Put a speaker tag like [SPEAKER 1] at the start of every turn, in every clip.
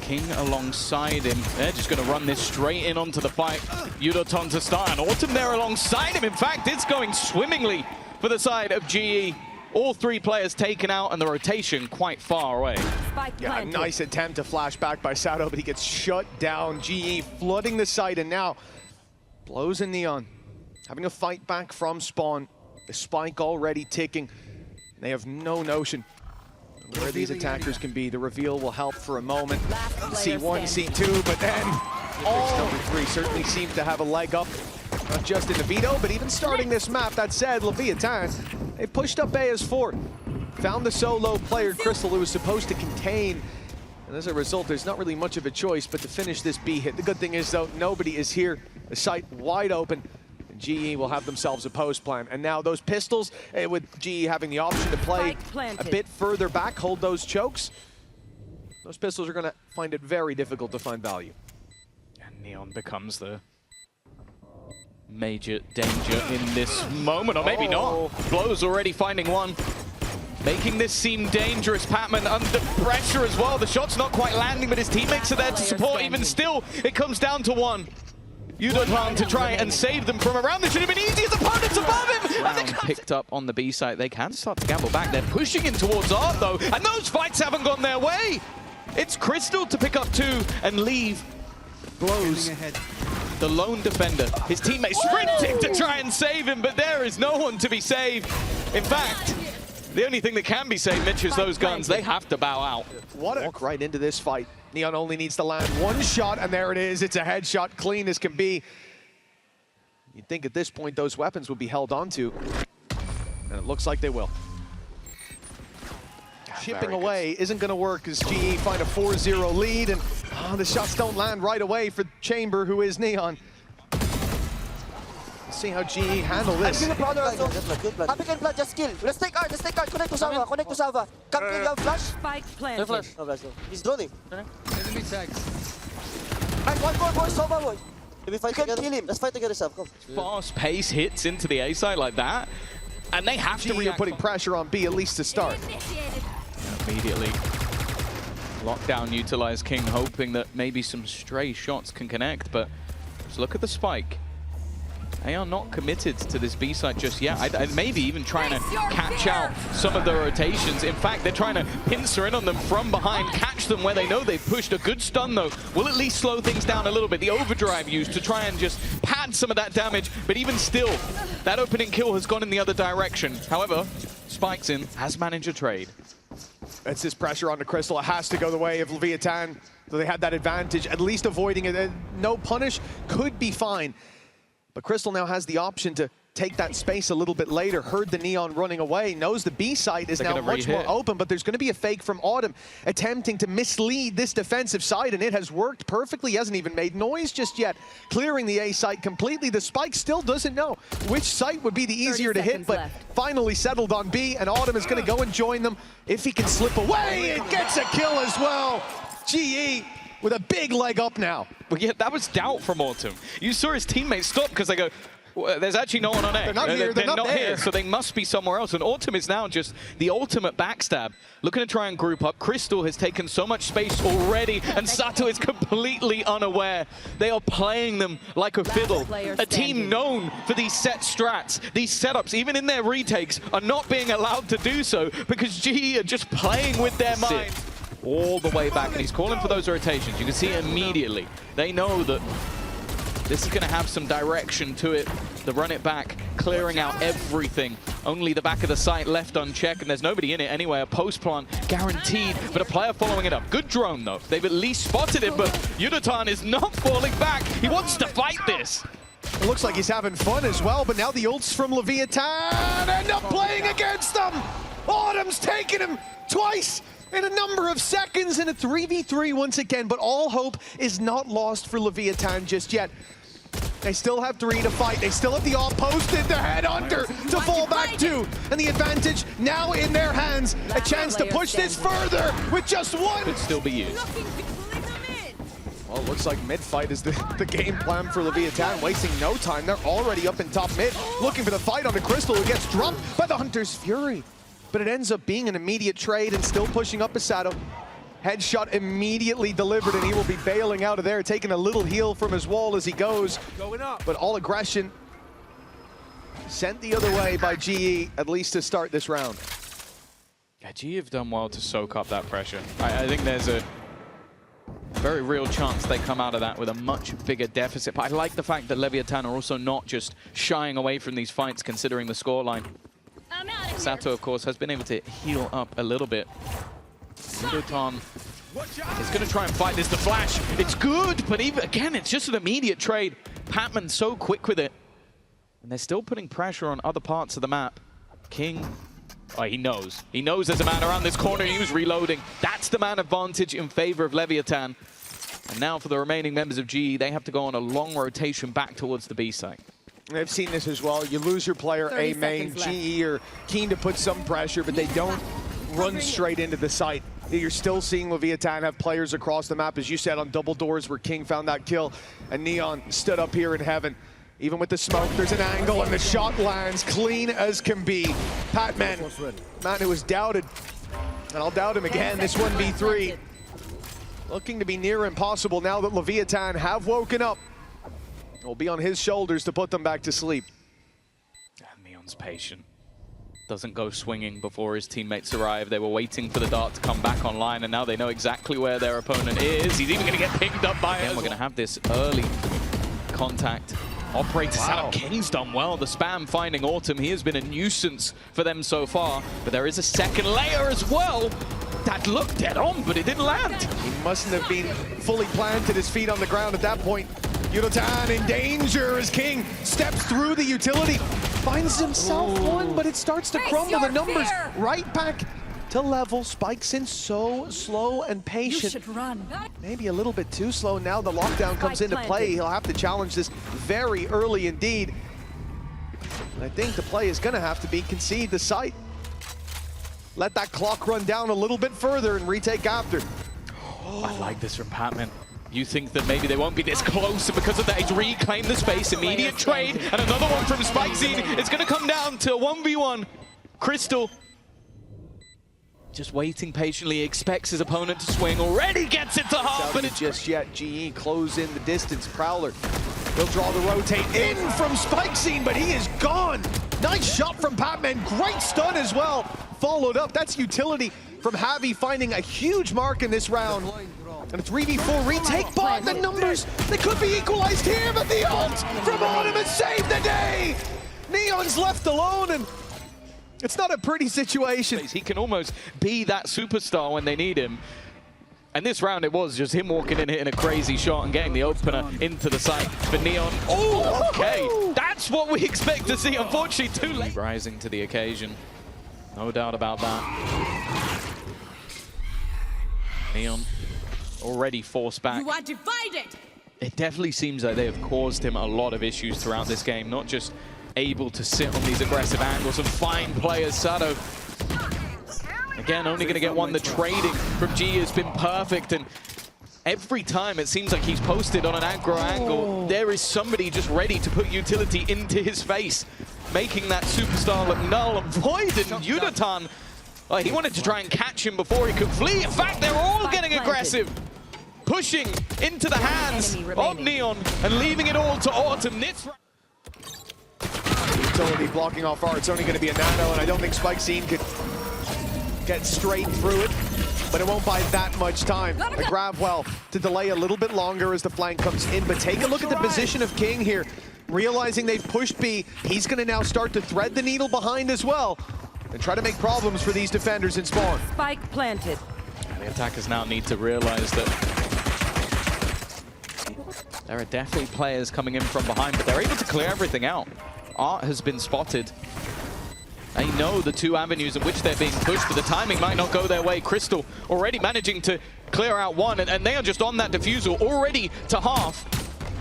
[SPEAKER 1] kiNgg alongside him. They're just going to run this straight in onto the fight. UdoTan to start, and Autumn there alongside him. In fact, it's going swimmingly for the side of GE. All three players taken out, and the rotation quite far away.
[SPEAKER 2] Yeah, nice attempt to flash back by Sato, but he gets shut down. GE flooding the site, and now blowz and Neon having a fight back from spawn. The spike already ticking. They have no notion where these attackers can be. The reveal will help for a moment. C1, C2, but then number 3 certainly seems to have a leg up. Not just in the veto, but even starting this map. That said, LEVIATAN, they pushed up A as 4. Found the solo player, Crystal, who was supposed to contain. And as a result, there's not really much of a choice but to finish this B hit. The good thing is, though, nobody is here. The site wide open. GE will have themselves a post plan. And now those pistols, with GE having the option to play a bit further back, hold those chokes, those pistols are going to find it very difficult to find value.
[SPEAKER 1] And Neon becomes the major danger in this moment, or maybe not. blowz already finding one, making this seem dangerous. PatMen under pressure as well. The shot's not quite landing, but his teammates are there to support. Even still, it comes down to one. UdoTan to try and save them from around. This should have been easy. His opponent's above him. Round picked up on the B site. They can start to gamble back. They're pushing in towards Art, though, and those fights haven't gone their way. It's Crystal to pick up 2 and leave blowz, the lone defender. His teammates sprinting to try and save him, but there is no one to be saved. In fact, the only thing that can be saved, Mitch, is those guns. They have to bow out.
[SPEAKER 2] Walk right into this fight. Neon only needs to land one shot, and there it is. It's a headshot, clean as can be. You'd think at this point those weapons would be held onto, and it looks like they will. Chipping away isn't going to work as GE find a 4-0 lead, and the shots don't land right away for Chamber, who is Neon. Let's see how GE handle this.
[SPEAKER 3] Happy can plant, just kill. Let's take art, connect to Salva, Come kill your flash.
[SPEAKER 4] Spike planted.
[SPEAKER 3] No flash. He's droning.
[SPEAKER 5] Enemy tags.
[SPEAKER 3] Right, one more boy, Salva boy. We fight together. Kill him. Let's fight together, Salva. Come.
[SPEAKER 1] Fast pace hits into the A side like that, and they have to react.
[SPEAKER 2] Putting pressure on B at least to start.
[SPEAKER 1] Immediately. Lockdown utilized kiNgg, hoping that maybe some stray shots can connect, but just look at the spike. They are not committed to this B side just yet. I'd maybe even trying to catch out some of the rotations. In fact, they're trying to pincer in on them from behind, catch them where they know they've pushed. A good stun, though, will at least slow things down a little bit. The overdrive used to try and just pad some of that damage, but even still, that opening kill has gone in the other direction. However, Spikes in has managed a trade.
[SPEAKER 2] That's this pressure on the Crystal. It has to go the way of LEVIATAN. So they had that advantage, at least avoiding it. No punish could be fine. But Crystal now has the option to take that space a little bit later. Heard the Neon running away, knows the B side is now much more open, but there's going to be a fake from Autumn attempting to mislead this defensive side, and it has worked perfectly. He hasn't even made noise just yet, clearing the A site completely. The Spike still doesn't know which site would be the easier to hit, but finally settled on B, and Autumn is going to go and join them. If he can slip away, it gets a kill as well. GE with a big leg up now.
[SPEAKER 1] Well, yeah, that was doubt from Autumn. You saw his teammates stop because they go, well, there's actually no one on A.
[SPEAKER 2] They're not here, they're not there.
[SPEAKER 1] Here, so they must be somewhere else. And Autumn is now just the ultimate backstab. Looking to try and group up. Crystal has taken so much space already, and Sato is completely unaware. They are playing them like a fiddle. A team known for these set strats, these setups, even in their retakes, are not being allowed to do so because GE are just playing with their mind. All the way back, and he's calling for those rotations. You can see immediately. They know that this is going to have some direction to it. The run it back, clearing out everything. Only the back of the site left unchecked, and there's nobody in it anyway. A post plant guaranteed, but a player following it up. Good drone, though. They've at least spotted it, but UdoTan is not falling back. He wants to fight this.
[SPEAKER 2] It looks like he's having fun as well, but now the ults from LEVIATAN end up playing against them. Autumn's taken him twice in a number of seconds in a 3v3 once again, but all hope is not lost for LEVIATAN just yet. They still have 3 to fight. They still have the all posted, the headhunter to fall back to, and the advantage now in their hands. A chance to push this further with just one.
[SPEAKER 1] Could still be used.
[SPEAKER 2] Well, it looks like mid-fight is the game plan for LEVIATAN, wasting no time. They're already up in top mid, looking for the fight on the Crystal, who gets dropped by the Hunter's Fury. But it ends up being an immediate trade and still pushing up a Sato. Headshot immediately delivered, and he will be bailing out of there, taking a little heal from his wall as he goes. But all aggression sent the other way by GE, at least to start this round.
[SPEAKER 1] Yeah, GE have done well to soak up that pressure. I think there's a very real chance they come out of that with a much bigger deficit. But I like the fact that LEVIATÁN are also not just shying away from these fights, considering the scoreline. Sato, of course, has been able to heal up a little bit. UdoTan is going to try and fight this. The flash, it's good, but even again, it's just an immediate trade. PatMen so quick with it. And they're still putting pressure on other parts of the map. kiNgg, oh, he knows. He knows there's a man around this corner. He was reloading. That's the man advantage in favor of LEVIATÁN. And now for the remaining members of GE, they have to go on a long rotation back towards the B site.
[SPEAKER 2] I've seen this as well. You lose your player A main. GE are keen to put some pressure, but they don't run straight into the site. You're still seeing LEVIATÁN have players across the map, as you said, on double doors where kiNgg found that kill. And Neon stood up here in heaven. Even with the smoke, there's an angle, and the shot lands clean as can be. PatMen, man who was doubted, and I'll doubt him again. This 1v3 looking to be near impossible now that LEVIATÁN have woken up. It will be on his shoulders to put them back to sleep.
[SPEAKER 1] And Neon's patient. Doesn't go swinging before his teammates arrive. They were waiting for the dart to come back online, and now they know exactly where their opponent is. He's even going to get picked up by it. We're going to have this early contact. Operator set up. kiNgg's done well. The spam finding Autumn. He has been a nuisance for them so far. But there is a second layer as well. That looked dead on, but it didn't land.
[SPEAKER 2] He mustn't have been fully planted, his feet on the ground at that point. UdoTan in danger as kiNgg steps through the utility. Finds himself one, but it starts to crumble. The numbers right back to level. Spikes in so slow and patient.
[SPEAKER 4] You should run.
[SPEAKER 2] Maybe a little bit too slow. Now the lockdown comes into play. He'll have to challenge this very early indeed. And I think the play is going to have to be concede the site. Let that clock run down a little bit further and retake after.
[SPEAKER 1] I like this from PatMen. You think that maybe they won't be this close, and because of that, he's reclaimed the space. Immediate trade, and another one from Spikesy. It's going to come down to 1v1. Crystal just waiting patiently, expects his opponent to swing, already gets it to half, but it's
[SPEAKER 2] just yet. GE close in the distance. Prowler, he'll draw the rotate in from Spikesy, but he is gone. Nice shot from PatMen, great stun as well. Followed up, that's utility from Javi, finding a huge mark in this round. And a 3v4 retake, but the numbers, they could be equalized here, but the ult from Autumn has saved the day! Neon's left alone, and it's not a pretty situation.
[SPEAKER 1] He can almost be that superstar when they need him. And this round, it was just him walking in, hitting a crazy shot and getting the opener into the site for Neon. Oh, okay. That's what we expect to see. Unfortunately, too late. Rising to the occasion. No doubt about that. Neon already forced back.
[SPEAKER 4] You are divided.
[SPEAKER 1] It definitely seems like they have caused him a lot of issues throughout this game, not just able to sit on these aggressive angles and find players. Sato, again, only going to get one. The trading from G has been perfect, and every time it seems like he's posted on an aggro angle, there is somebody just ready to put utility into his face, making that superstar look null and void. And UdoTan, he wanted to try and catch him before he could flee. In fact, they're all getting aggressive, pushing into the hands of Neon and leaving it all to Autumn. This
[SPEAKER 2] utility blocking off R, it's only going to be a nano, and I don't think Spikesy could get straight through it, but it won't buy that much time. A grab well to delay a little bit longer as the flank comes in, but take a look at the position of kiNgg here. Realizing they've pushed B, he's going to now start to thread the needle behind as well and try to make problems for these defenders in spawn.
[SPEAKER 4] Spike planted.
[SPEAKER 1] And the attackers now need to realize that there are definitely players coming in from behind, but they're able to clear everything out. Art has been spotted. They know the two avenues in which they're being pushed, but the timing might not go their way. Crystal already managing to clear out one, and they are just on that defusal already to half.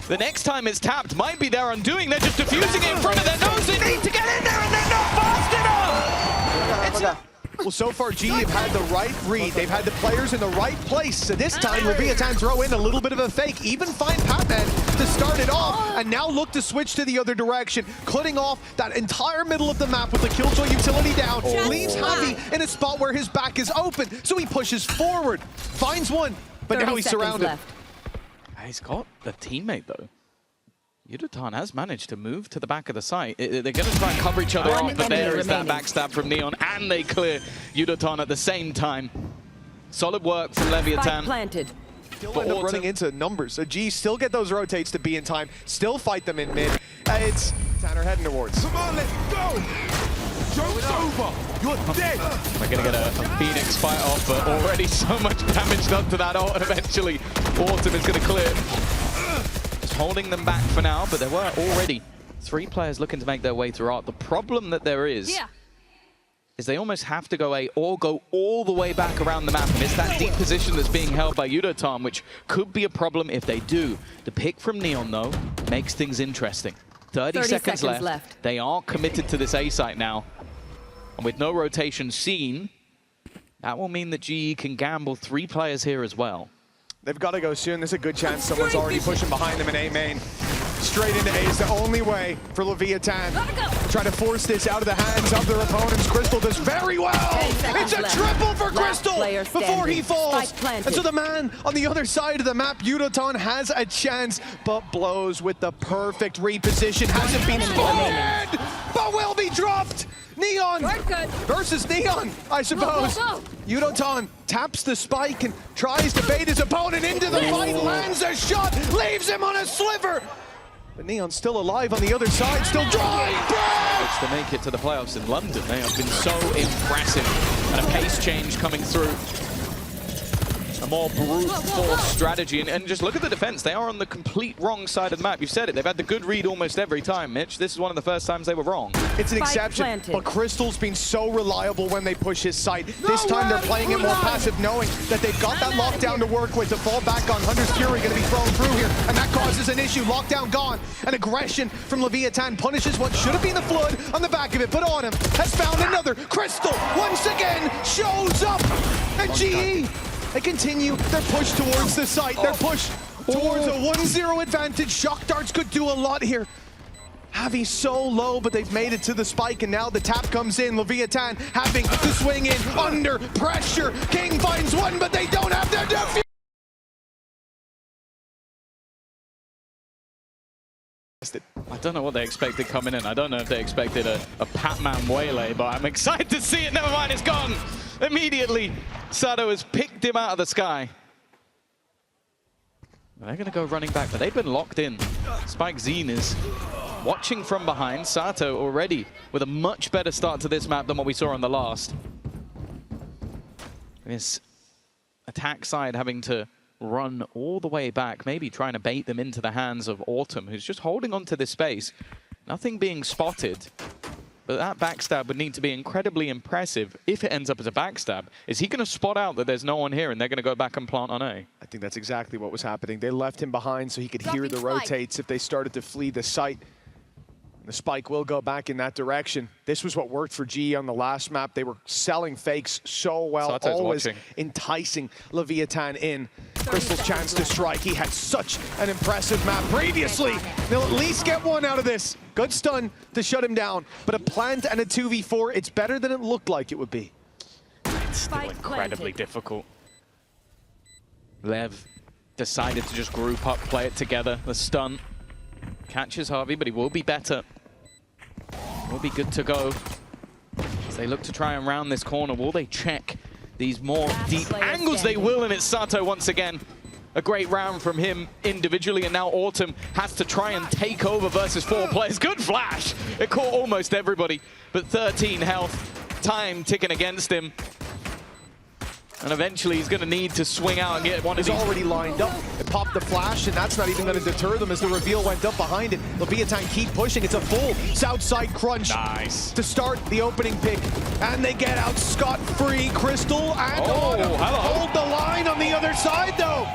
[SPEAKER 1] The next time it's tapped might be their undoing. They're just defusing it in front of their nose. They need to get in there, and they're not fast enough!
[SPEAKER 2] Well, so far, GE have had the right read. They've had the players in the right place. So this time, LEVIATAN throw in a little bit of a fake, even find PatMen to start it off, and now look to switch to the other direction, cutting off that entire middle of the map with the Killjoy utility down, leaves Javi in a spot where his back is open, so he pushes forward, finds one, but now he's surrounded.
[SPEAKER 1] He's got the teammate, though. UdoTan has managed to move to the back of the site. They're going to try and cover each other off, but there is that backstab from Neon, and they clear UdoTan at the same time. Solid work from LEVIATAN.
[SPEAKER 4] Planted.
[SPEAKER 2] Still end up running into numbers. So G still get those rotates to be in time, still fight them in mid. It's Tanner heading towards.
[SPEAKER 5] Come on, let's go! Joke's over! You're dead!
[SPEAKER 1] We're going to get a Phoenix fight off, but already so much damage done to that ult, and eventually Autumn is going to clear. Just holding them back for now, but there were already 3 players looking to make their way through art. The problem that there is they almost have to go A or go all the way back around the map, and it's that deep position that's being held by UdoTan, which could be a problem if they do. The pick from Neon, though, makes things interesting. 30 seconds left. They are committed to this A site now. And with no rotation seen, that will mean that GE can gamble 3 players here as well.
[SPEAKER 2] They've got to go soon. There's a good chance someone's already pushing behind them in A main. Straight into A is the only way for LEVIATAN. Try to force this out of the hands of their opponents. Crystal does very well. It's a triple for Crystal before he falls. And so the man on the other side of the map, UdoTan, has a chance, but blowz with the perfect reposition. Hasn't been spotted, but will be dropped. Neon versus Neon, I suppose. UdoTan taps the spike and tries to bait his opponent into the fight, lands a shot, leaves him on a sliver. But Neon's still alive on the other side, still drawing back!
[SPEAKER 1] To make it to the playoffs in London, they have been so impressive. And a pace change coming through. A more brute force strategy. And just look at the defense. They are on the complete wrong side of the map. You've said it. They've had the good read almost every time, Mitch. This is one of the first times they were wrong.
[SPEAKER 2] It's an exception, but Crystal's been so reliable when they push his site. This time they're playing it more passive, knowing that they've got that lockdown to work with to fall back on. Hunter's Fury going to be thrown through here, and that causes an issue. Lockdown gone. And aggression from LEVIATAN punishes what should have been the Flood on the back of it, but Autumn has found another. Crystal, once again, shows up. And GE, they continue their push towards the site. Their push towards a 1-0 advantage. Shock darts could do a lot here. Javi so low, but they've made it to the spike, and now the tap comes in. LEVIATAN having to swing in under pressure. kiNgg finds one, but they don't have their defuse.
[SPEAKER 1] I don't know what they expected coming in. I don't know if they expected a PatMen waylay, but I'm excited to see it. Never mind, it's gone. Immediately, Sato has picked him out of the sky. They're going to go running back, but they've been locked in. Spike Zine is watching from behind. Sato already with a much better start to this map than what we saw on the last. This attack side having to run all the way back, maybe trying to bait them into the hands of Autumn, who's just holding on to this space. Nothing being spotted, but that backstab would need to be incredibly impressive if it ends up as a backstab. Is he going to spot out that there's no one here and they're going to go back and plant on A?
[SPEAKER 2] I think that's exactly what was happening. They left him behind so he could hear the rotates if they started to flee the site. The spike will go back in that direction. This was what worked for GE on the last map. They were selling fakes so well,
[SPEAKER 1] Sato's
[SPEAKER 2] always
[SPEAKER 1] watching,
[SPEAKER 2] enticing LEVIATAN in. Crystal's chance to strike. He had such an impressive map previously. They'll at least get one out of this. Good stun to shut him down, but a plant and a 2v4, it's better than it looked like it would be.
[SPEAKER 1] It's still incredibly difficult. Lev decided to just group up, play it together. The stun catches Javi, but he will be better. Will be good to go. As they look to try and round this corner, will they check these more deep angles? They will, and it's Sato once again. A great round from him individually, and now Autumn has to try and take over versus 4 players. Good flash! It caught almost everybody, but 13 health. Time ticking against him. And eventually he's going to need to swing out and get one of these.
[SPEAKER 2] He's already lined up. It popped the flash, and that's not even going to deter them as the reveal went up behind it. LEVIATAN keep pushing. It's a full south side crunch.
[SPEAKER 1] Nice.
[SPEAKER 2] To start the opening pick. And they get out scot-free. Crystal and Autumn hold the line on the other side, though.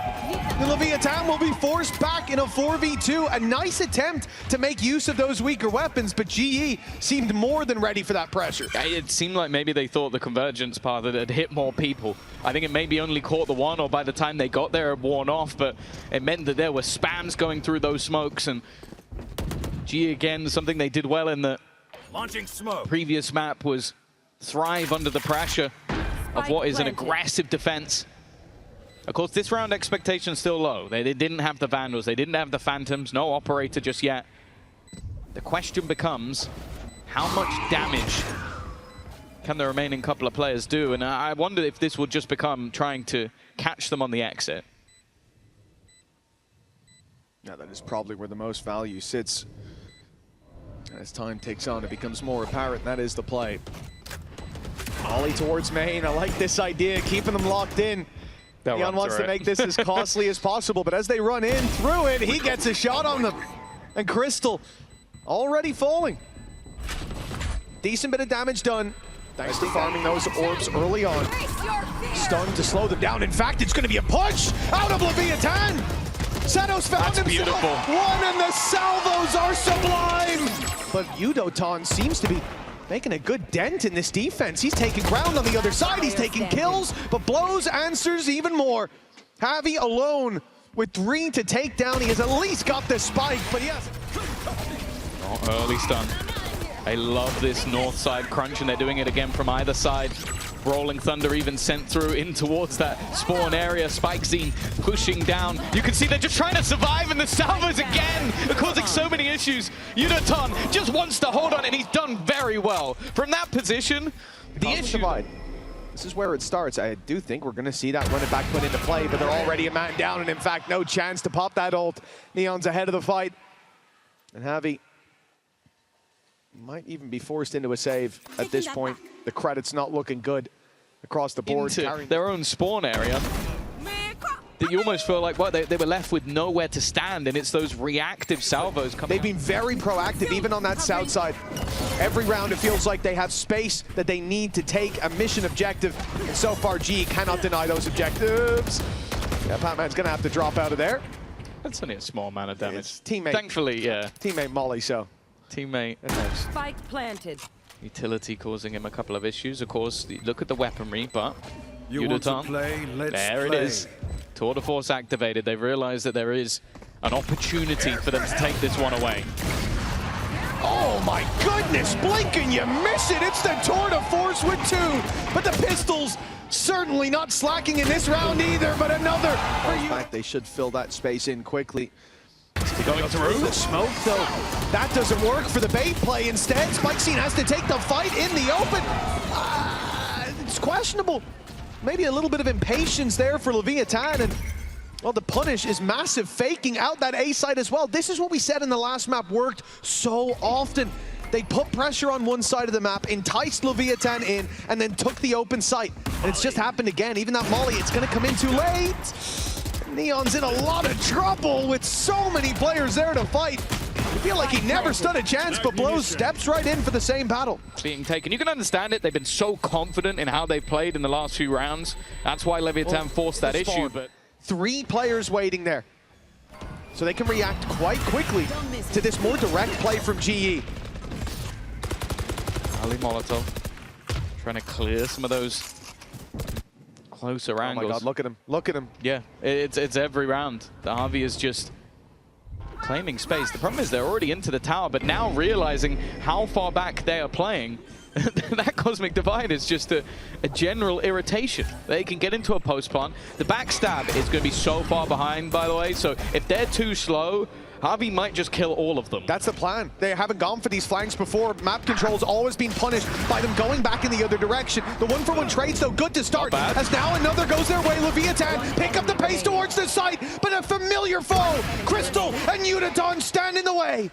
[SPEAKER 2] The LEVIATÁN will be forced back in a 4v2. A nice attempt to make use of those weaker weapons, but GE seemed more than ready for that pressure.
[SPEAKER 1] It seemed like maybe they thought the convergence path had hit more people. I think it maybe only caught the one, or by the time they got there, it worn off, but it meant that there were spams going through those smokes, and GE, again, something they did well in the previous map was thrive under the pressure of what is an aggressive defense. Of course, this round expectations still low. They didn't have the Vandals, they didn't have the Phantoms, no Operator just yet. The question becomes, how much damage can the remaining couple of players do? And I wonder if this will just become trying to catch them on the exit.
[SPEAKER 2] Yeah, that is probably where the most value sits. As time ticks on, it becomes more apparent. That is the play. Ollie towards main. I like this idea, keeping them locked in. Neon wants to make this as costly as possible, but as they run in through it, he gets a shot on them. And Crystal already falling. Decent bit of damage done, thanks to farming those orbs early on. Stun to slow them down. In fact, it's going to be a push out of LEVIATÁN. Sato's found himself
[SPEAKER 1] beautiful.
[SPEAKER 2] One, and the salvos are sublime. But UdoTan seems to be making a good dent in this defense. He's taking ground on the other side. He's taking kills, but blowz answers even more. Javi alone with 3 to take down. He has at least got the spike, but yes.
[SPEAKER 1] Oh, early stun. I love this north side crunch, and they're doing it again from either side. Rolling Thunder even sent through in towards that spawn area. Spikezine pushing down. You can see they're just trying to survive, and the salvos again are causing so many issues. UdoTan just wants to hold on, and he's done very well. From that position, the issue...
[SPEAKER 2] This is where it starts. I do think we're going to see that run it back put into play, but they're already a man down, and in fact, no chance to pop that ult. Neon's ahead of the fight. And Javi might even be forced into a save at this point. The credit's not looking good across the board.
[SPEAKER 1] Into their own spawn area. That you almost feel like, what, they were left with nowhere to stand, and it's those reactive salvos coming.
[SPEAKER 2] They've been very proactive, even on that south side. Every round, it feels like they have space that they need to take a mission objective, and so far, GE cannot deny those objectives. Yeah, PatMen's gonna have to drop out of there.
[SPEAKER 1] That's only a small amount of damage.
[SPEAKER 2] Teammate.
[SPEAKER 1] Thankfully, yeah.
[SPEAKER 2] Teammate Molly, so.
[SPEAKER 1] Teammate.
[SPEAKER 4] Spike planted.
[SPEAKER 1] Utility causing him a couple of issues. Of course, look at the weaponry, but
[SPEAKER 5] You want to
[SPEAKER 1] UdoTan,
[SPEAKER 5] play? Let's
[SPEAKER 1] there
[SPEAKER 5] play.
[SPEAKER 1] it is. Tour de Force activated. They've realized that there is an opportunity for them to take this one away.
[SPEAKER 2] Oh my goodness, blink and you miss it. It's the Tour de Force with 2. But the Pistols certainly not slacking in this round either, but another. In fact, they should fill that space in quickly.
[SPEAKER 1] Going through
[SPEAKER 2] The smoke, though, that doesn't work for the bait play. Instead, Spikezine has to take the fight in the open. It's questionable. Maybe a little bit of impatience there for LEVIATÁN, and well, the punish is massive, faking out that A side as well. This is what we said in the last map worked so often. They put pressure on one side of the map, enticed LEVIATÁN in, and then took the open site. And it's just happened again. Even that molly, it's going to come in too late. Neon's in a lot of trouble with so many players there to fight. I feel like he never stood a chance, but blowz steps right in for the same battle.
[SPEAKER 1] being taken. You can understand it. They've been so confident in how they've played in the last few rounds. That's why LEVIATÁN forced that issue. But
[SPEAKER 2] 3 players waiting there. So they can react quite quickly to this more direct play from GE.
[SPEAKER 1] Ali Molotov trying to clear some of those closer angles.
[SPEAKER 2] Oh my God, look at him, look at him.
[SPEAKER 1] Yeah, it's every round. The Harvey is just claiming space. The problem is they're already into the tower, but now realizing how far back they are playing, that Cosmic Divide is just a general irritation. They can get into a post plant. The backstab is going to be so far behind, by the way, so if they're too slow, Harvey might just kill all of them.
[SPEAKER 2] That's the plan. They haven't gone for these flanks before. Map control's always been punished by them going back in the other direction. The 1-for-1 trades, though, good to start. As now another goes their way. LEVIATÁN pick up the pace towards the site, but a familiar foe. Crystal and UdoTan stand in the way.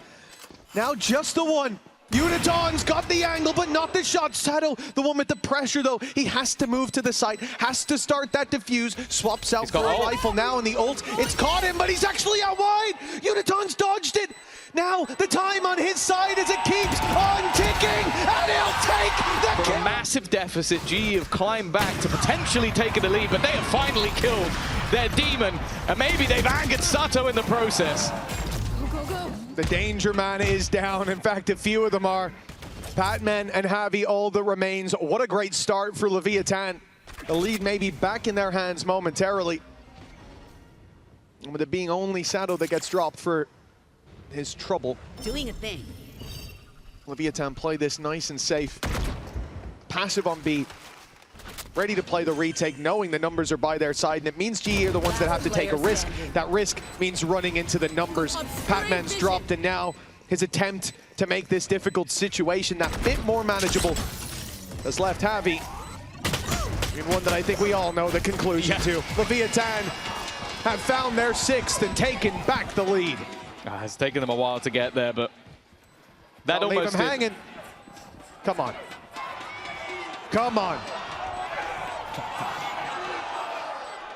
[SPEAKER 2] Now just the one. UdoTan's got the angle, but not the shot. Sato, the one with the pressure, though. He has to move to the site, has to start that defuse, swaps out for a rifle now in the ult. It's caught him, but he's actually out wide. UdoTan's dodged it. Now the time on his side as it keeps on ticking, and he'll take the
[SPEAKER 1] For a
[SPEAKER 2] kill.
[SPEAKER 1] massive deficit, GE have climbed back to potentially taking the lead, but they have finally killed their demon, and maybe they've angered Sato in the process.
[SPEAKER 2] The danger man is down. In fact, a few of them are. PatMen and Javi, all that remains. What a great start for LEVIATAN. The lead may be back in their hands momentarily. And with it being only Sato that gets dropped for his trouble.
[SPEAKER 4] Doing a thing.
[SPEAKER 2] LEVIATAN play this nice and safe. Passive on B. Ready to play the retake, knowing the numbers are by their side, and it means GE are the ones that have to take a risk. That risk means running into the numbers. PatMen's dropped, and now his attempt to make this difficult situation that bit more manageable has left Javi in one that I think we all know the conclusion to. LEVIATAN have found their sixth and taken back the lead.
[SPEAKER 1] It's taken them a while to get there, but that
[SPEAKER 2] Don't leave
[SPEAKER 1] almost
[SPEAKER 2] him hanging. Come on. Come on.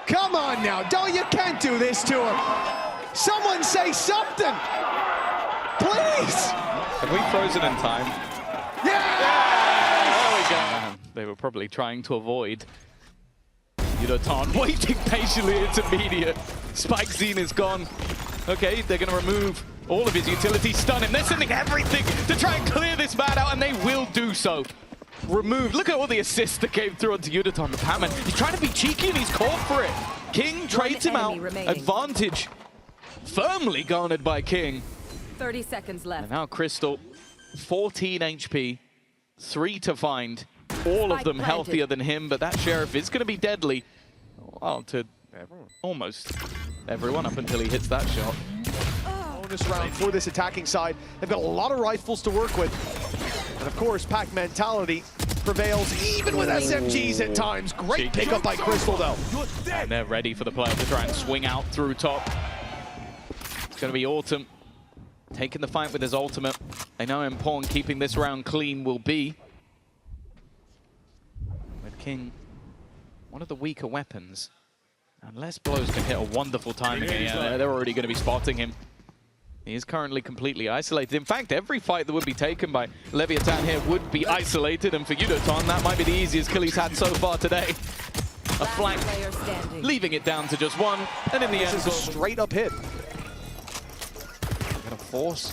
[SPEAKER 2] Come on now. You can't do this to him. Someone say something. Please.
[SPEAKER 1] Have we frozen in time?
[SPEAKER 2] Yeah!
[SPEAKER 1] There we go. They were probably trying to avoid UdoTan waiting patiently intermediate. SpikeZine is gone. Okay, they're going to remove all of his utility, stun him. They're sending everything to try and clear this man out, and they will do so. Removed. Look at all the assists that came through onto UdoTan, the PatMen. He's trying to be cheeky and he's caught for it. kiNgg trades him out. Advantage firmly garnered by kiNgg.
[SPEAKER 4] 30 seconds left.
[SPEAKER 1] And now Crystal, 14 HP, 3 to find. All of them healthier than him, but that Sheriff is going to be deadly. Well, to almost everyone up until he hits that shot.
[SPEAKER 2] Bonus round for this attacking side. They've got a lot of rifles to work with. And of course, pack mentality prevails even with SMGs at times. Great pickup by Crystal though.
[SPEAKER 1] And they're ready for the player to try and swing out through top. It's going to be Autumn taking the fight with his ultimate. They know how important keeping this round clean will be. With kiNgg, one of the weaker weapons. Unless blowz can hit a wonderful timing, they're already going to be spotting him. He is currently completely isolated. In fact, every fight that would be taken by LEVIATAN here would be isolated, and for UdoTan, that might be the easiest kill he's had so far today. A flank, leaving it down to just one, and in the end,
[SPEAKER 2] this is a straight up hit.
[SPEAKER 1] Gonna force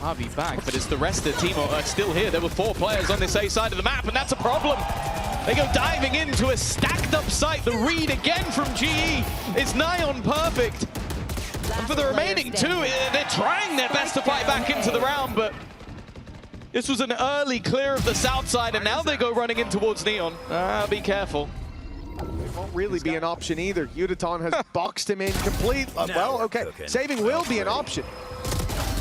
[SPEAKER 1] Harvey back, but it's the rest of the team are still here. There were 4 players on this A side of the map, and that's a problem. They go diving into a stacked up site. The read again from GE is nigh on perfect. And for the remaining 2, they're trying their best to fight back into the round, but this was an early clear of the south side, and now they go running in towards Neon. Be careful.
[SPEAKER 2] It won't really be an option either. UdoTan has boxed him in complete. Well, okay. Saving will be an option.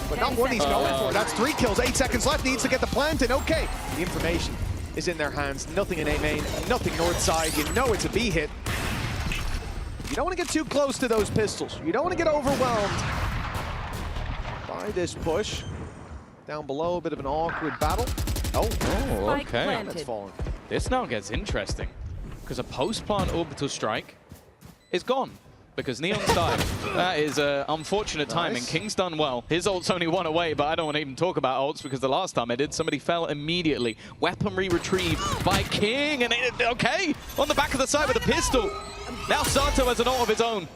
[SPEAKER 2] But not what he's going for. That's 3 kills, 8 seconds left. Needs to get the plant in. Okay. The information is in their hands. Nothing in A main, nothing north side. You know it's a B hit. You don't want to get too close to those pistols. You don't want to get overwhelmed by this push. Down below, a bit of an awkward battle. Oh,
[SPEAKER 1] okay.
[SPEAKER 2] That's fallen.
[SPEAKER 1] This now gets interesting, because a post-plant orbital strike is gone, because Neon's died. That is unfortunate timing. kiNgg's done well. His ult's only 1 away, but I don't want to even talk about ults, because the last time I did, somebody fell immediately. Weaponry retrieved by kiNgg, and okay, on the back of the side with a pistol. Now Sato has an ult of his own.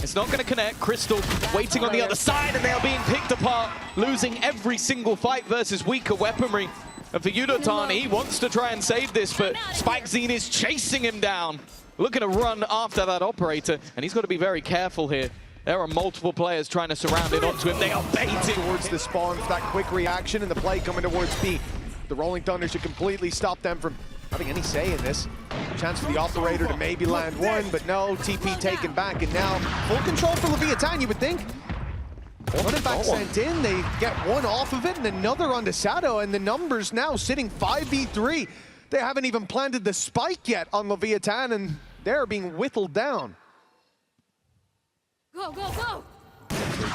[SPEAKER 1] It's not going to connect. Crystal waiting on the other side, and they are being picked apart, losing every single fight versus weaker weaponry. And for UdoTan, he wants to try and save this, but SpikeZine is chasing him down, looking to run after that operator, and he's got to be very careful here. There are multiple players trying to surround it onto him. They are baiting
[SPEAKER 2] towards the spawn for that quick reaction, and the play coming towards B. The Rolling Thunder should completely stop them from having any say in this. Chance for the operator to maybe land 1, but no, TP taken back, and now full control for LEVIATAN, you would think. Running back sent in, they get 1 off of it, and another onto Sato, and the numbers now sitting 5v3. They haven't even planted the spike yet on LEVIATAN, and they're being whittled down.
[SPEAKER 4] Go, go, go!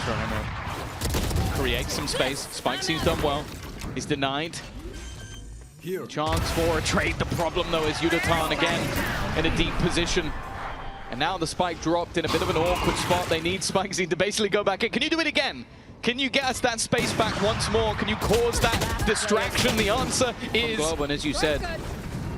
[SPEAKER 1] trying to create some space. SpikeZine's done well. He's denied. Chance for a trade. The problem, though, is UdoTan again in a deep position. And now the spike dropped in a bit of an awkward spot. They need SpikeZine to basically go back in. Can you do it again? Can you get us that space back once more? Can you cause that distraction? The answer is global, and as you said,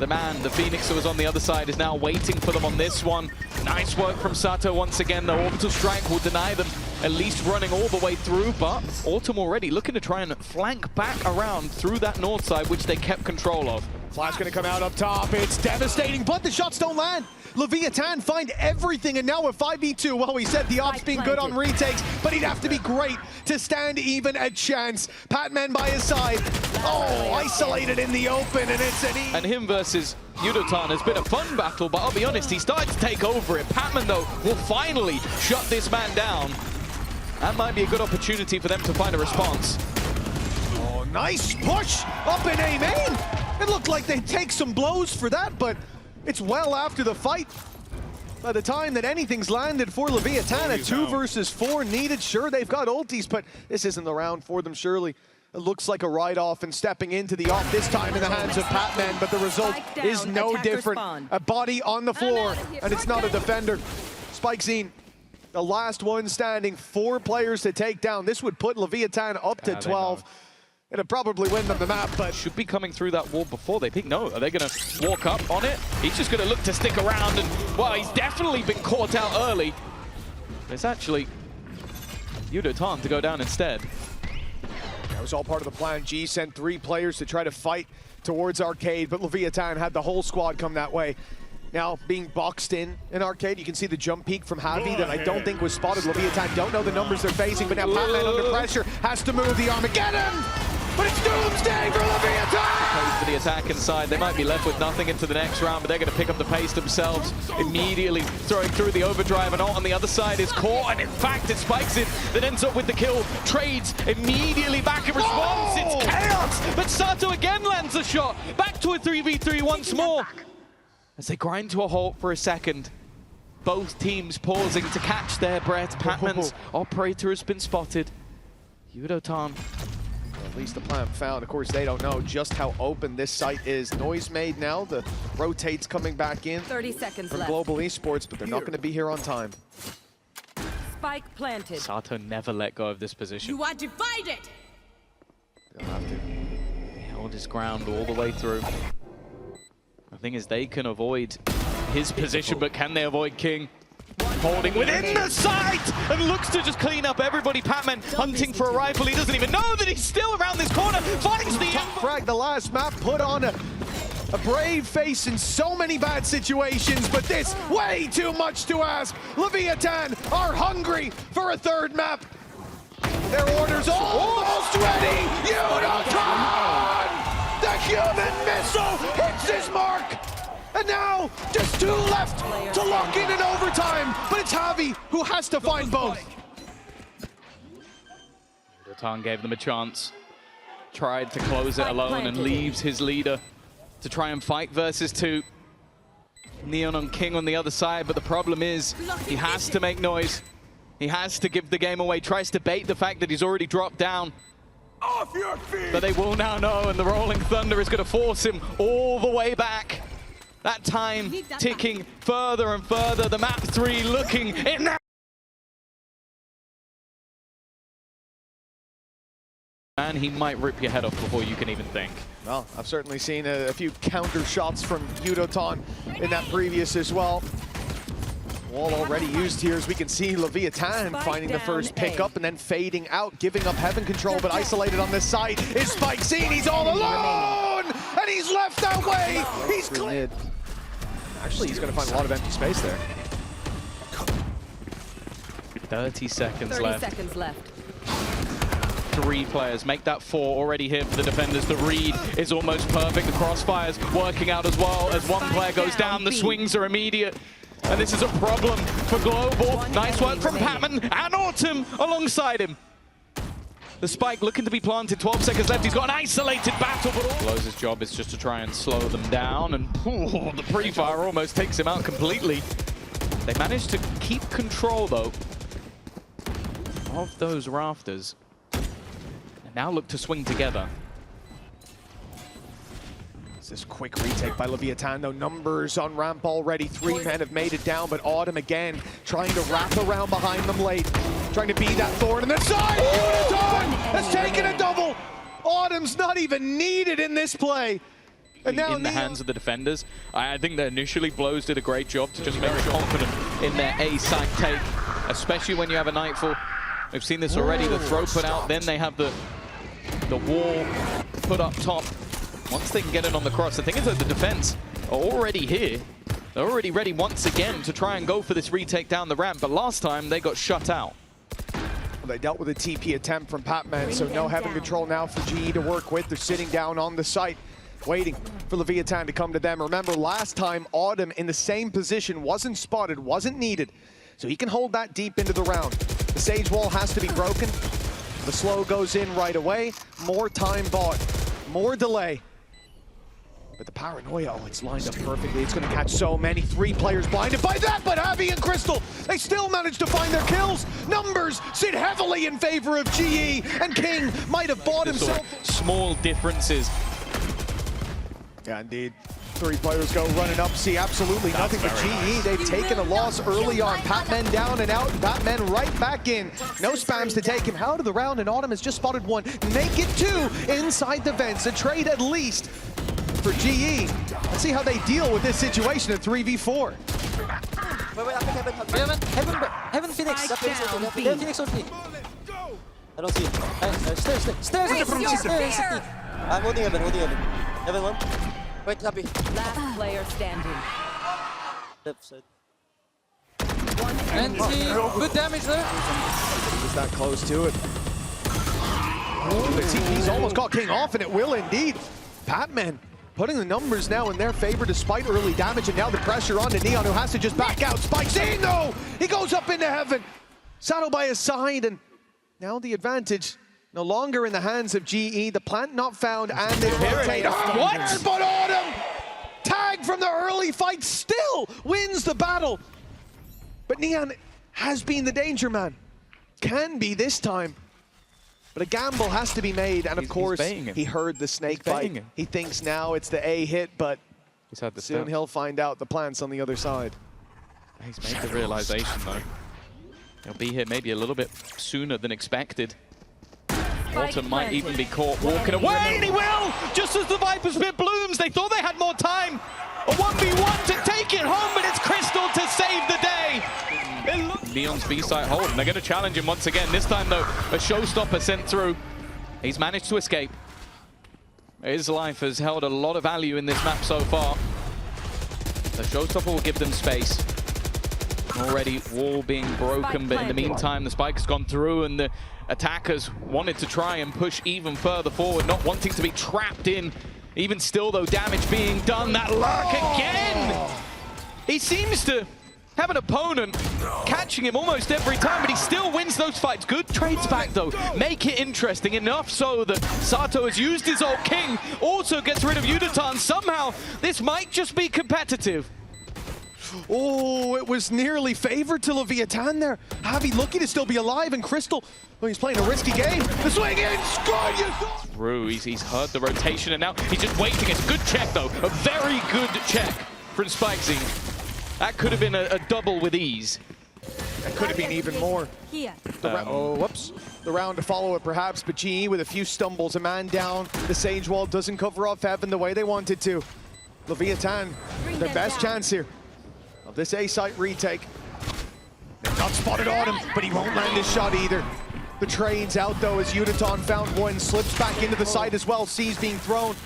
[SPEAKER 1] the man, the Phoenix that was on the other side, is now waiting for them on this one. Nice work from Sato once again. The orbital strike will deny them at least running all the way through, but Autumn already looking to try and flank back around through that north side, which they kept control of.
[SPEAKER 2] Flash gonna come out up top. It's devastating, but the shots don't land. LEVIATAN find everything, and now with 5v2, well, we said the ops being good on retakes, but he'd have to be great to stand even a chance. PatMen by his side. Oh, isolated in the open, and it's an
[SPEAKER 1] And him versus UdoTan has been a fun battle, but I'll be honest, he started to take over it. PatMen, though, will finally shut this man down. That might be a good opportunity for them to find a response.
[SPEAKER 2] Oh, nice push up in A main. It looked like they'd take some blows for that, but it's well after the fight. By the time that anything's landed for LEVIATAN, a 2 versus 4 needed. Sure, they've got ultis, but this isn't the round for them, surely. It looks like a write-off and stepping into the off, this time in the hands of PatMen, but the result is no different. A body on the floor, and it's not a defender. Spike the last one standing, 4 players to take down. This would put LEVIATAN up to 12. It'll probably win them the map, but
[SPEAKER 1] should be coming through that wall before they peek. No, are they going to walk up on it? He's just going to look to stick around, and well, he's definitely been caught out early. It's actually UdoTan to go down instead.
[SPEAKER 2] That was all part of the plan. G sent 3 players to try to fight towards Arcade, but LEVIATAN had the whole squad come that way. Now being boxed in Arcade, you can see the jump peek from Javi that I don't think was spotted. LEVIATAN don't know the numbers they're facing, but now PatMen under pressure has to move the Armageddon. But it's doomsday for LEVIATAN!
[SPEAKER 1] For the attack inside, they might be left with nothing into the next round, but they're going to pick up the pace themselves, immediately throwing through the overdrive, and on the other side is caught, and in fact it spikes it, that ends up with the kill, trades immediately back in response. It's chaos, but Sato again lands a shot, back to a 3v3 once more. As they grind to a halt for a second, both teams pausing to catch their breath. PatMen's operator has been spotted. UdoTan.
[SPEAKER 2] At least the plan found. Of course, they don't know just how open this site is. Noise made now. The rotates coming back in
[SPEAKER 4] 30 seconds
[SPEAKER 2] from
[SPEAKER 4] left.
[SPEAKER 2] Global Esports, but they're not going to be here on time.
[SPEAKER 4] Spike planted.
[SPEAKER 1] Sato never let go of this position.
[SPEAKER 4] You are divided.
[SPEAKER 2] They'll have to.
[SPEAKER 1] He held his ground all the way through. The thing is, they can avoid his position, but can they avoid kiNgg? Holding within the site and looks to just clean up everybody. PatMen hunting for a rifle. He doesn't even know that he's still around this corner. Finds the
[SPEAKER 2] frag. The last map put on a brave face in so many bad situations, but this way too much to ask. LEVIATAN are hungry for a 3rd map. Their orders almost ready. UdoTan! The human missile hits his mark. And now, just 2 left to lock in an overtime. But it's Javi who has to find both.
[SPEAKER 1] UdoTan gave them a chance. Tried to close it alone and leaves his leader to try and fight versus 2. Neon on kiNgg on the other side, but the problem is he has to make noise. He has to give the game away. Tries to bait the fact that he's already dropped down.
[SPEAKER 5] Off your feet!
[SPEAKER 1] But they will now know, and the Rolling Thunder is going to force him all the way back. That time ticking further and further. The map 3 looking in that. And he might rip your head off before you can even think.
[SPEAKER 2] Well, I've certainly seen a few counter shots from UdoTan in that previous as well. Wall already used here, as we can see LEVIATAN finding the first pickup and then fading out, giving up heaven control, but isolated on this side is Spike. He's all alone, and he's left that way. He's clear. Actually, he's going to find a lot of empty space there.
[SPEAKER 1] 30 seconds
[SPEAKER 4] 30
[SPEAKER 1] left.
[SPEAKER 4] seconds left.
[SPEAKER 1] 3 players make that 4 already here for the defenders. The read is almost perfect. The crossfire's working out as well. As one player goes down, the swings are immediate. And this is a problem for Global. Nice work from PatMen and Autumn alongside him. The spike looking to be planted, 12 seconds left. He's got an isolated battle, but blowz' job is just to try and slow them down. And the pre-fire almost takes him out completely. They managed to keep control, though, of those rafters. And now look to swing together.
[SPEAKER 2] This quick retake by LEVIATAN, though. Numbers on ramp already. 3 men have made it down, but Autumn again trying to wrap around behind them late. trying to be that thorn in the side. UdoTan has taken a double. Autumn's not even needed in this play. And now
[SPEAKER 1] in the hands of the defenders. I think that initially blowz did a great job to just make very confident in their A side take, especially when you have a Nightfall. We've seen this already, the throw put out, then they have the wall put up top. Once they can get it on the cross, the thing is that the defense are already here. They're already ready once again to try and go for this retake down the ramp, but last time they got shut out.
[SPEAKER 2] They dealt with a TP attempt from PatMen, so no heaven control now for GE to work with. They're sitting down on the site, waiting for LEVIATAN to come to them. Remember, last time, Autumn in the same position, wasn't spotted, wasn't needed. So he can hold that deep into the round. The Sage Wall has to be broken. The slow goes in right away. More time bought, more delay. But the paranoia, oh, it's lined up perfectly. It's going to catch so many. 3 players blinded by that, but Abby and Crystal, they still managed to find their kills. Numbers sit heavily in favor of GE, and kiNgg might have bought himself.
[SPEAKER 1] Small differences.
[SPEAKER 2] Yeah, indeed. 3 players go running up. See absolutely nothing but GE. They've taken a loss early on. PatMen down and out. PatMen right back in. No spams to take him out of the round, and Autumn has just spotted 1. Make it 2 inside the vents. A trade at least for GE. Let's see how they deal with this situation at 3v4.
[SPEAKER 3] Wait, heaven Phoenix. Phoenix only. I don't see it. Stairs. I'm holding heaven. Heaven 1. Wait, happy.
[SPEAKER 4] Last player standing.
[SPEAKER 3] Left side.
[SPEAKER 6] And good damage there.
[SPEAKER 2] Just that close to it. Oh, the TP's almost caught kiNgg off, and it will indeed. PatMen putting the numbers now in their favor despite early damage, and now the pressure onto Neon, who has to just back out. Spikes in though! He goes up into heaven. Sato by his side, and now the advantage no longer in the hands of GE. The plant not found, and they rotate. What? But Autumn, tag from the early fight, still wins the battle. But Neon has been the danger man. Can be this time. But a gamble has to be made, and of course, he heard the snake bite. He thinks now it's the A hit, but soon he'll find out the plant's on the other side.
[SPEAKER 1] He's made the realization, though. He'll be here maybe a little bit sooner than expected. Autumn might even be caught walking away, and he will! Just as the Viper's Pit blooms, they thought they had more time. A 1v1 to take it home, but it's Crystal to save the day. Neon's B-side hold, and they're going to challenge him once again. This time, though, a showstopper sent through. He's managed to escape. His life has held a lot of value in this map so far. The showstopper will give them space. Already wall being broken, but in the meantime, the spike has gone through, and the attackers wanted to try and push even further forward, not wanting to be trapped in. Even still, though, damage being done. That lurk again! He seems to have an opponent catching him almost every time, but he still wins those fights. Good trades back, though. Make it interesting enough so that Sato has used his ult. kiNgg also gets rid of UdoTan. Somehow, this might just be competitive.
[SPEAKER 2] Oh, it was nearly favored to LEVIATAN there. Javi lucky to still be alive, and Crystal, well, he's playing a risky game. The swing in, score you!
[SPEAKER 1] Through, he's heard the rotation, and now he's just waiting. It's a good check, though. A very good check from SpikeZine. That could have been a double with ease.
[SPEAKER 2] That could have been even more.
[SPEAKER 4] Here.
[SPEAKER 2] Whoops. The round to follow it, perhaps, but GE with a few stumbles. A man down. The Sage Wall doesn't cover off heaven the way they wanted to. LEVIATAN, their best chance here of this A-site retake. They've not spotted Autumn, but he won't land his shot either. The trade's out, though, as UdoTan found 1, slips back into the site as well. C's being thrown.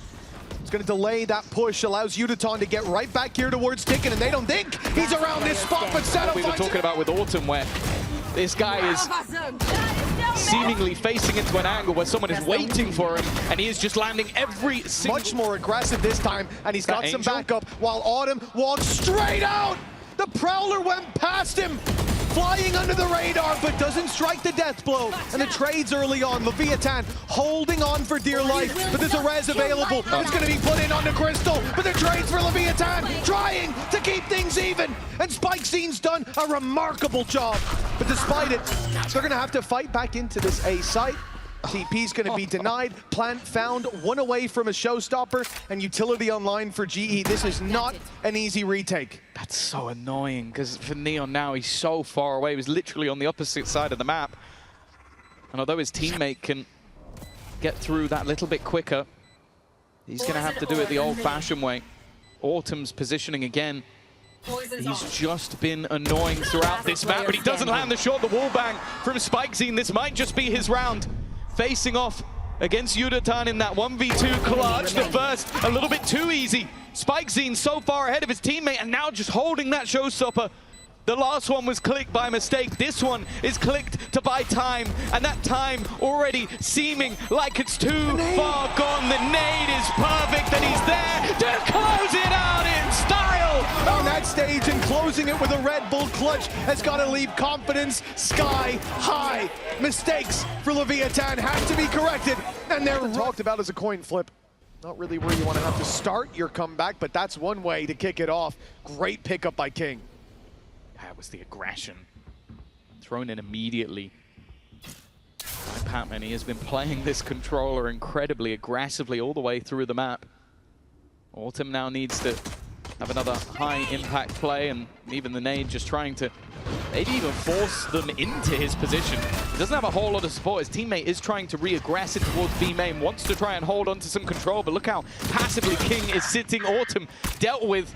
[SPEAKER 2] It's going to delay that push, allows UdoTan to get right back here towards Dickon, and they don't think he's around this spot, but Sato
[SPEAKER 1] we were talking about with Autumn, where this guy is seemingly facing into an angle where someone is waiting for him, and he is just landing every single...
[SPEAKER 2] Much more aggressive this time, and he's got some backup, while Autumn walks straight out! The Prowler went past him, flying under the radar, but doesn't strike the death blow. And the trades early on, LEVIATAN holding on for dear life, but there's a res available. It's going to be put in onto Crystal, but the trades for LEVIATAN, trying to keep things even. And SpikeZine's done a remarkable job. But despite it, they're going to have to fight back into this A site. TP's going to be denied. Plant found, one away from a showstopper, and utility online for GE. This is not an easy retake.
[SPEAKER 1] That's so annoying, because for Neon now, he's so far away. He was literally on the opposite side of the map. And although his teammate can get through that little bit quicker, he's going to have to do it the old-fashioned way. Autumn's positioning again. He's just been annoying throughout this map, but he doesn't land the shot. The wall bang from SpikeZine. This might just be his round. Facing off against UdoTan in that 1v2 clutch. The first, a little bit too easy. SpikeZine so far ahead of his teammate, and now just holding that showstopper. The last one was clicked by mistake. This one is clicked to buy time, and that time already seeming like it's too far gone. The nade is perfect, and he's there to close it out in style.
[SPEAKER 2] On that stage and closing it with a Red Bull clutch has got to leave confidence sky high. Mistakes for LEVIATAN have to be corrected, and they're talked about as a coin flip. Not really where you want to have to start your comeback, but that's one way to kick it off. Great pickup by kiNgg.
[SPEAKER 1] That was the aggression. Thrown in immediately by PatMen. He has been playing this controller incredibly aggressively all the way through the map. Autumn now needs to have another high-impact play, and even the nade just trying to maybe even force them into his position. He doesn't have a whole lot of support. His teammate is trying to re-aggress it towards B main, wants to try and hold on to some control, but look how passively kiNgg is sitting. Autumn dealt with.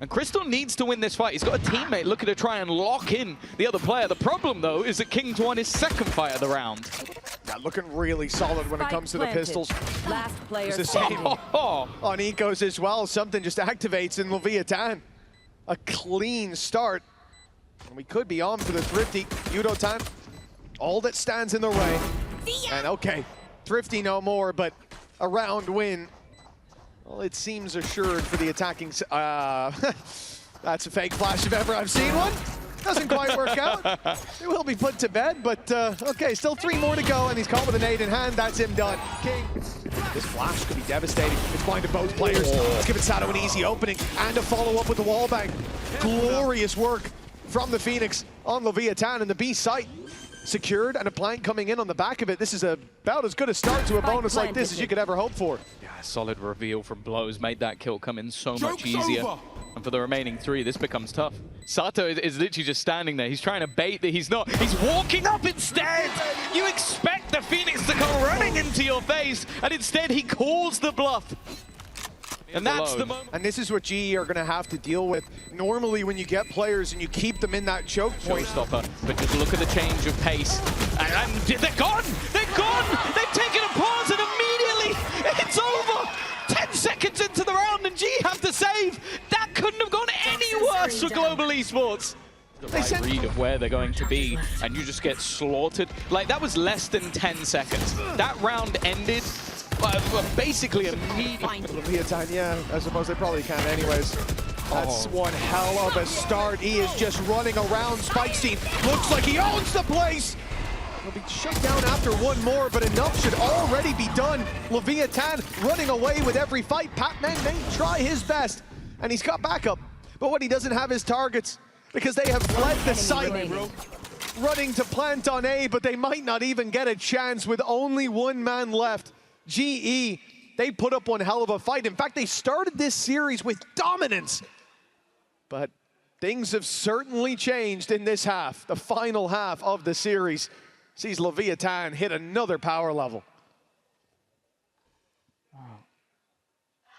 [SPEAKER 1] And Crystal needs to win this fight. He's got a teammate looking to try and lock in the other player. The problem, though, is that kiNgg's won his second fight of the round.
[SPEAKER 2] Yeah, looking really solid when it comes to the pistols.
[SPEAKER 4] Last player
[SPEAKER 2] It's the same
[SPEAKER 4] standing.
[SPEAKER 2] on Ecos as well. Something just activates in LEVIATAN. A clean start. And we could be on for the Thrifty. UdoTan, all that stands in the way. And okay, Thrifty no more, but a round win. Well, it seems assured for the attacking. That's a fake flash if ever I've seen one. Doesn't quite work out. It will be put to bed, but okay, still 3 more to go, and he's caught with a nade in hand. That's him done. kiNgg. This flash could be devastating. It's blind to both players. Let's give it Sato an easy opening and a follow-up with the wall bang. Glorious work from the Phoenix on LEVIATAN, and the B site secured, and a plant coming in on the back of it. This is about as good a start to a bonus like this as you could ever hope for.
[SPEAKER 1] Yeah, solid reveal from blowz. Made that kill come in so much
[SPEAKER 5] Joke's
[SPEAKER 1] easier.
[SPEAKER 5] over.
[SPEAKER 1] And for the remaining 3, this becomes tough. Sato is literally just standing there. He's trying to bait that he's not. He's walking up instead. You expect the Phoenix to come running into your face, and instead he calls the bluff. And that's the moment.
[SPEAKER 2] And this is what GE are going to have to deal with. Normally, when you get players and you keep them in that choke point.
[SPEAKER 1] Showstopper, but just look at the change of pace. And they're gone! They're gone! They've taken a pause, and immediately it's over! 10 seconds into the round, and GE have to save! That couldn't have gone any worse for global esports. The right read of where they're going to be, and you just get slaughtered. Like, that was less than 10 seconds. That round ended basically immediately.
[SPEAKER 2] LEVIATAN, yeah, I suppose they probably can anyways. That's one hell of a start. He is just running around. SpikeZine looks like he owns the place. He'll be shut down after one more, but enough should already be done. LEVIATAN running away with every fight. PatMen may try his best, and he's got backup. But what he doesn't have is targets, because they have fled the site. Running to plant on A, but they might not even get a chance with only one man left. GE, they put up one hell of a fight. In fact, they started this series with dominance. But things have certainly changed in this half. The final half of the series sees LEVIATAN hit another power level.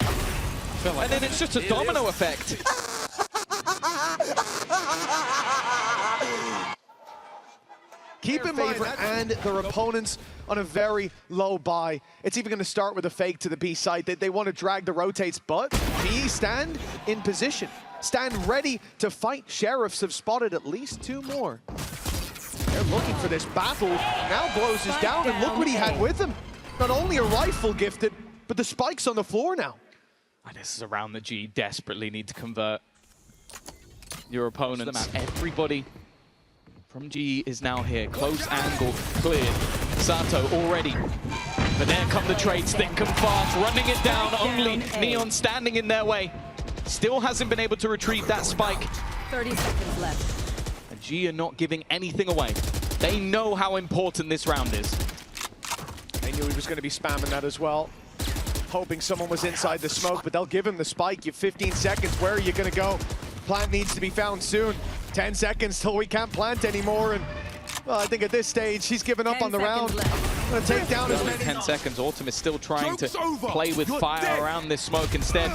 [SPEAKER 1] And then it's just a domino effect.
[SPEAKER 2] Keep in mind, and their opponents on a very low buy. It's even going to start with a fake to the B side. They want to drag the rotates, but GE stand in position. Stand ready to fight. Sheriffs have spotted at least 2 more. They're looking for this battle. Now blowz is down, and look what he had with him. Not only a rifle gifted, but the spikes on the floor now.
[SPEAKER 1] And this is a round that GE desperately need to convert. Your opponents, everybody from GE is now here. Close angle, cleared. Sato already. But there come the trades, thick and fast, running it down. Only Neon standing in their way. Still hasn't been able to retrieve that spike.
[SPEAKER 4] 30 seconds left.
[SPEAKER 1] And GE are not giving anything away. They know how important this round is.
[SPEAKER 2] knew he was going to be spamming that as well. Hoping someone was inside the smoke, but they'll give him the spike. You have 15 seconds. Where are you going to go? Plant needs to be found soon. 10 seconds till we can't plant anymore. And well, I think at this stage, he's given up on the round. Going to take down as
[SPEAKER 1] Only
[SPEAKER 2] many.
[SPEAKER 1] 10 seconds. Autumn is still trying to
[SPEAKER 5] Joke's over.
[SPEAKER 1] play with
[SPEAKER 5] You're
[SPEAKER 1] fire
[SPEAKER 5] dead.
[SPEAKER 1] around this smoke instead.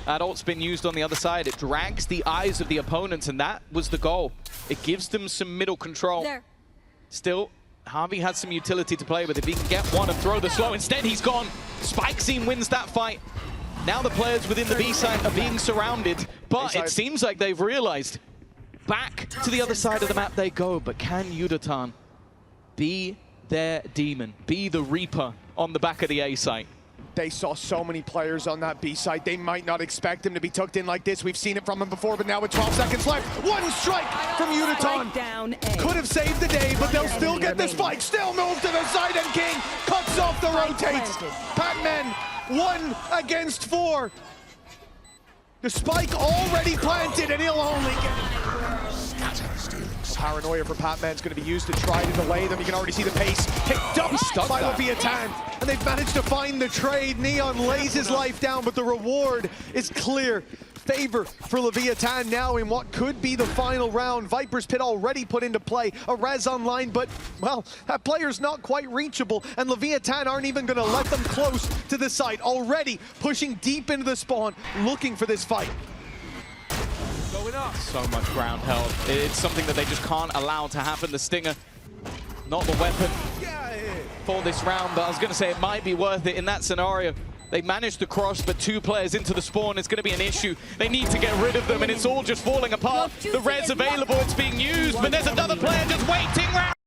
[SPEAKER 1] That ult's been used on the other side. It drags the eyes of the opponents, and that was the goal. It gives them some middle control.
[SPEAKER 4] There.
[SPEAKER 1] Still, Harvey has some utility to play with. If he can get one and throw the slow, instead he's gone. Spike Scene wins that fight. Now the players within the B side are being surrounded, but it seems like they've realized back to the other side of the map they go. But can UdoTan be their demon, be the Reaper on the back of the A site?
[SPEAKER 2] They saw so many players on that B side. They might not expect him to be tucked in like this. We've seen it from him before, but now with 12 seconds left, one strike from UdoTan.
[SPEAKER 4] Strike down A.
[SPEAKER 2] Could have saved the day, but they'll still get the spike. Still moves to the side, and kiNgg cuts off the rotates. PatMen, 1 against 4. The spike already planted, and he'll only get paranoia for PatMen's going to be used to try to delay them. You can already see the pace picked up by LEVIATÁN, and they've managed to find the trade. Neon lays his life down, but the reward is clear. Favor for LEVIATÁN now in what could be the final round. Viper's Pit already put into play. A res online, but, well, that player's not quite reachable, and LEVIATÁN aren't even going to let them close to the site. Already pushing deep into the spawn, looking for this fight.
[SPEAKER 5] Going up.
[SPEAKER 1] So much ground held. It's something that they just can't allow to happen. The Stinger, not the weapon for this round, but I was going to say it might be worth it in that scenario. They managed to cross, but 2 players into the spawn is going to be an issue. They need to get rid of them, and it's all just falling apart. The res available, it's being used, but there's another player just waiting round.